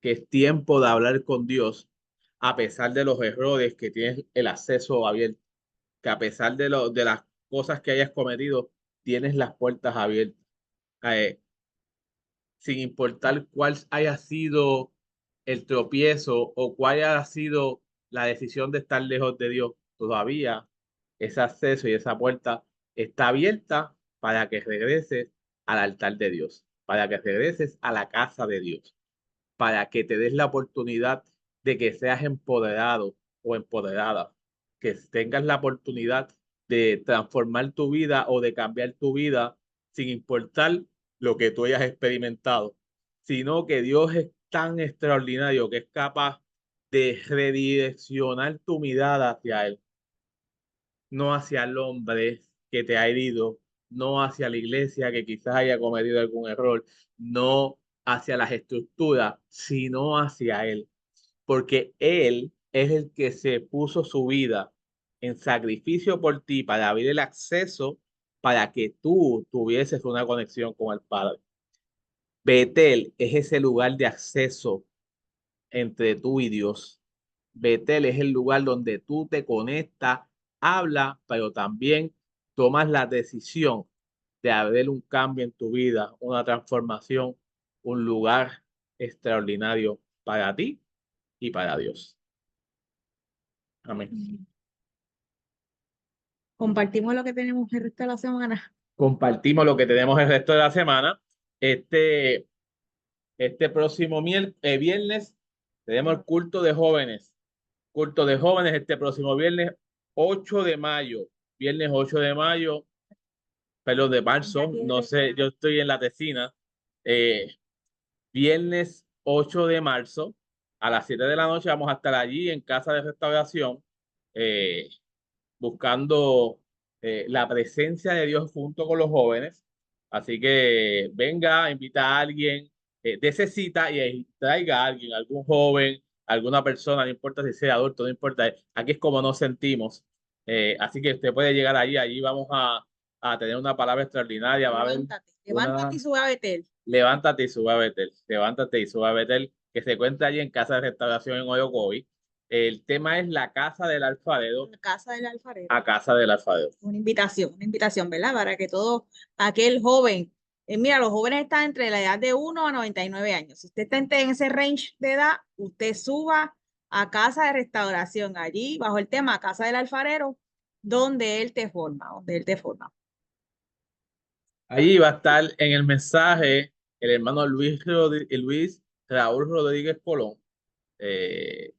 que es tiempo de hablar con Dios a pesar de los errores que tienes el acceso abierto, que a pesar de las cosas que hayas cometido, tienes las puertas abiertas. Eh, Sin importar cuál haya sido el tropiezo o cuál haya sido la decisión de estar lejos de Dios, todavía ese acceso y esa puerta está abierta para que regreses al altar de Dios, para que regreses a la casa de Dios, para que te des la oportunidad de que seas empoderado o empoderada, que tengas la oportunidad de transformar tu vida o de cambiar tu vida sin importar lo que tú hayas experimentado, sino que Dios es tan extraordinario que es capaz de redireccionar tu mirada hacia Él, no hacia el hombre que te ha herido, no hacia la iglesia que quizás haya cometido algún error, no hacia las estructuras, sino hacia Él, porque Él es el que se puso su vida en sacrificio por ti para abrir el acceso para que tú tuvieses una conexión con el Padre. Betel es ese lugar de acceso entre tú y Dios. Betel es el lugar donde tú te conectas, hablas, pero también tomas la decisión de haber un cambio en tu vida, una transformación, un lugar extraordinario para ti y para Dios. Amén. Compartimos lo que tenemos el resto de la semana. Compartimos lo que tenemos el resto de la semana. Este, este próximo viernes tenemos el culto de jóvenes. Culto de jóvenes este próximo viernes 8 de mayo. Viernes 8 de mayo, perdón, de marzo. No sé, yo estoy en la tesina. Eh, Viernes 8 de marzo a las 7 de la noche vamos a estar allí en Casa de Restauración. Buscando la presencia de Dios junto con los jóvenes. Así que venga, invita a alguien, dése cita y traiga a alguien, algún joven, alguna persona, no importa si sea adulto, no importa. Aquí es como nos sentimos. Así que usted puede llegar allí vamos a tener una palabra extraordinaria. Va a haber Levántate y sube a Betel. levántate y sube a Betel, levántate y sube a Betel, que se encuentra allí en Casa de Restauración en Oyocovi. El tema es la casa del alfarero. La casa del alfarero. A casa del alfarero. Una invitación, ¿verdad? Para que todo aquel joven, mira, los jóvenes están entre la edad de 1 a 99 años. Si usted está en ese range de edad, usted suba a Casa de Restauración, allí bajo el tema Casa del Alfarero, donde él te forma. Allí va a estar en el mensaje el hermano Luis Raúl Rodríguez Colón. Eh,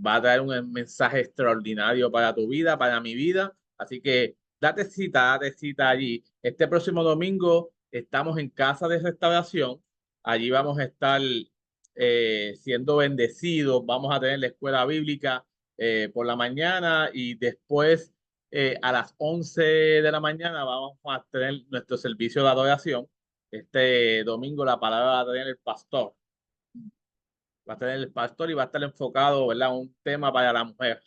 Va a traer un mensaje extraordinario para tu vida, para mi vida. Así que date cita allí. Este próximo domingo estamos en Casa de Restauración. Allí vamos a estar siendo bendecidos. Vamos a tener la escuela bíblica por la mañana y después a las 11 de la mañana vamos a tener nuestro servicio de adoración. Este domingo la palabra va a tener el pastor. Va a tener el pastor y va a estar enfocado, ¿verdad? Un tema para la mujer,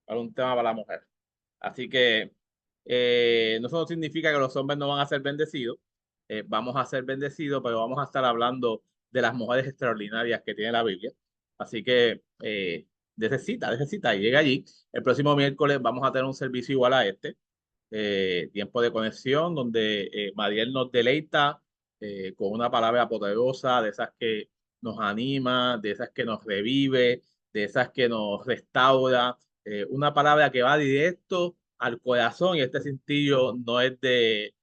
para un tema para la mujer. Así que no solo significa que los hombres no van a ser bendecidos, vamos a ser bendecidos, pero vamos a estar hablando de las mujeres extraordinarias que tiene la Biblia. Así que necesita y llega allí. El próximo miércoles vamos a tener un servicio igual a este, tiempo de conexión, donde Mariel nos deleita con una palabra poderosa, de esas que nos anima, de esas que nos revive, de esas que nos restaura, una palabra que va directo al corazón, y este cintillo no es del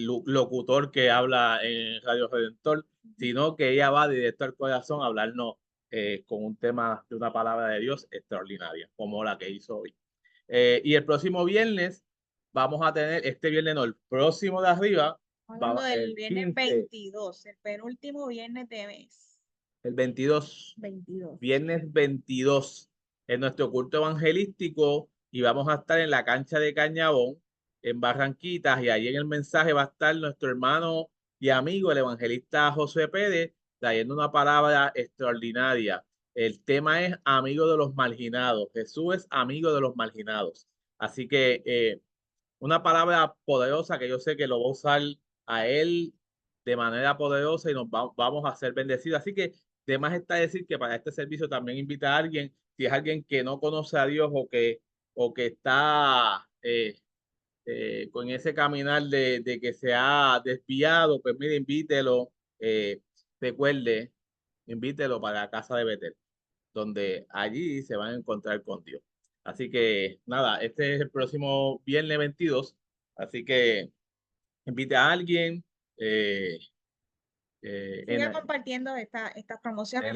locutor que habla en Radio Redentor, sino que ella va directo al corazón a hablarnos con un tema de una palabra de Dios extraordinaria, como la que hizo hoy. Y el próximo viernes vamos a tener, este viernes no, el próximo de arriba, Hablando del el viernes 15, 22, el penúltimo viernes de mes. el 22. 22. Viernes 22 en nuestro culto evangelístico, y vamos a estar en la cancha de Cañabón en Barranquitas, y ahí en el mensaje va a estar nuestro hermano y amigo el evangelista José Pérez trayendo una palabra extraordinaria. El tema es amigo de los marginados. Jesús es amigo de los marginados. Así que una palabra poderosa que yo sé que lo va a usar a él de manera poderosa, y nos vamos a ser bendecidos. Así que de más está decir que para este servicio también invita a alguien, si es alguien que no conoce a Dios, o que está con ese caminar de que se ha desviado, pues mire, invítelo, recuerde, invítelo para la casa de Betel, donde allí se van a encontrar con Dios. Así que nada, este es el próximo viernes 22, así que invite a alguien, eh, Siga compartiendo estas promociones.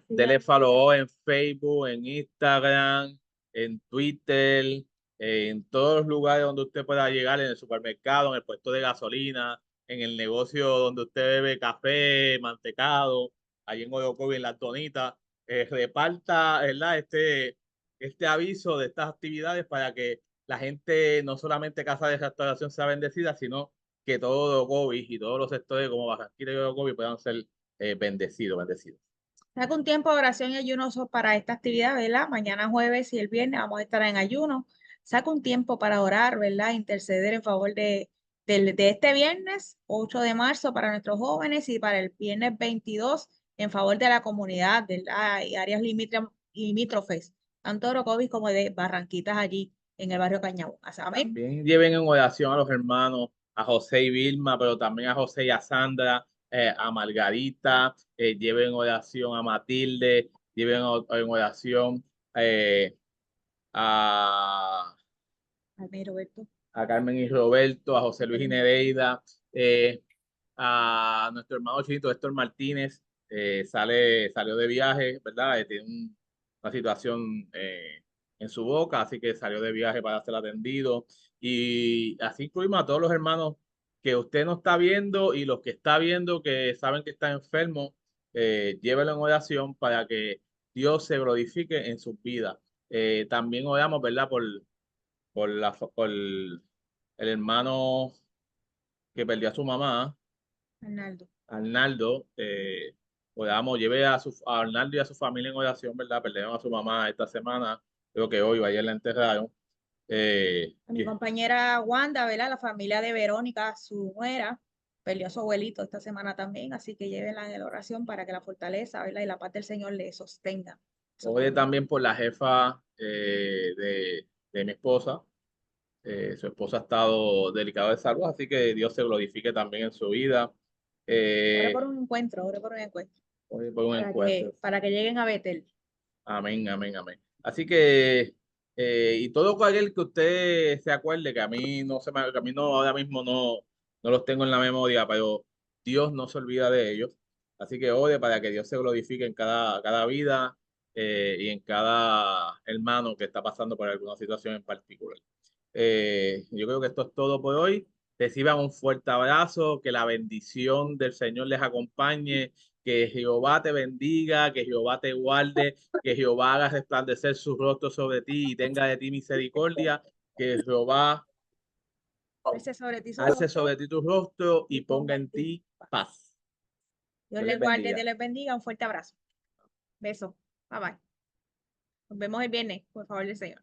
dele follow en Facebook, en Instagram, en Twitter, en todos los lugares donde usted pueda llegar, en el supermercado, en el puesto de gasolina, en el negocio donde usted bebe café, mantecado, allí en Orocovi, en las donitas. Reparta, ¿verdad? Este aviso de estas actividades para que la gente, no solamente Casa de Restauración, sea bendecida, sino que todo Orocovi y todos los sectores como Barranquilla y Orocovi puedan ser bendecidos, bendecidos. Saca un tiempo de oración y ayuno para esta actividad, ¿verdad? Mañana jueves y el viernes vamos a estar en ayuno. Saca un tiempo para orar, ¿verdad? Interceder en favor de este viernes 8 de marzo para nuestros jóvenes, y para el viernes 22 en favor de la comunidad, ¿verdad? Y áreas limítrofes, tanto de Orocovis como de Barranquitas allí en el barrio Cañabón. Amén. También lleven en oración a los hermanos, a José y Vilma, pero también a José y a Sandra, a Margarita, lleven en oración a Matilde, lleven en oración a, Amén, Roberto. a Carmen y Roberto, a José Luis y Nereida, a nuestro hermano Chinito Héctor Martínez, salió de viaje, ¿verdad? Tiene una situación en su boca, así que salió de viaje para ser atendido. Y así incluimos a todos los hermanos que usted no está viendo, y los que está viendo que saben que está enfermo, llévelo en oración para que Dios se glorifique en sus vidas. También oramos, ¿verdad? Por el hermano que perdió a su mamá, Arnaldo. Arnaldo. Oramos, lleve a Arnaldo y a su familia en oración, ¿verdad? Perdieron a su mamá esta semana, creo que hoy o ayer la enterraron. A mi compañera Wanda, ¿verdad? La familia de Verónica, su nuera, perdió a su abuelito esta semana también, así que llévenla en la oración para que la fortaleza, ¿verdad? Y la paz del Señor le sostenga. Ore también por la jefa de mi esposa. Su esposa ha estado delicada de salud, así que Dios se glorifique también en su vida. Ore por un encuentro, ore por un encuentro. Ore por un encuentro. Para que lleguen a Betel. Amén, amén, amén. Así que, y todo aquel que usted se acuerde, que a mí no que a mí no, ahora mismo no los tengo en la memoria, pero Dios no se olvida de ellos. Así que ore para que Dios se glorifique en cada vida, y en cada hermano que está pasando por alguna situación en particular. Yo creo que esto es todo por hoy. Reciban un fuerte abrazo, que la bendición del Señor les acompañe, que Jehová te bendiga, que Jehová te guarde, que Jehová haga resplandecer su rostro sobre ti y tenga de ti misericordia, que Jehová alce sobre ti tu rostro y ponga en ti paz. Dios les guarde, Dios les bendiga. Un fuerte abrazo. Beso. Bye bye. Nos vemos el viernes, por favor del Señor.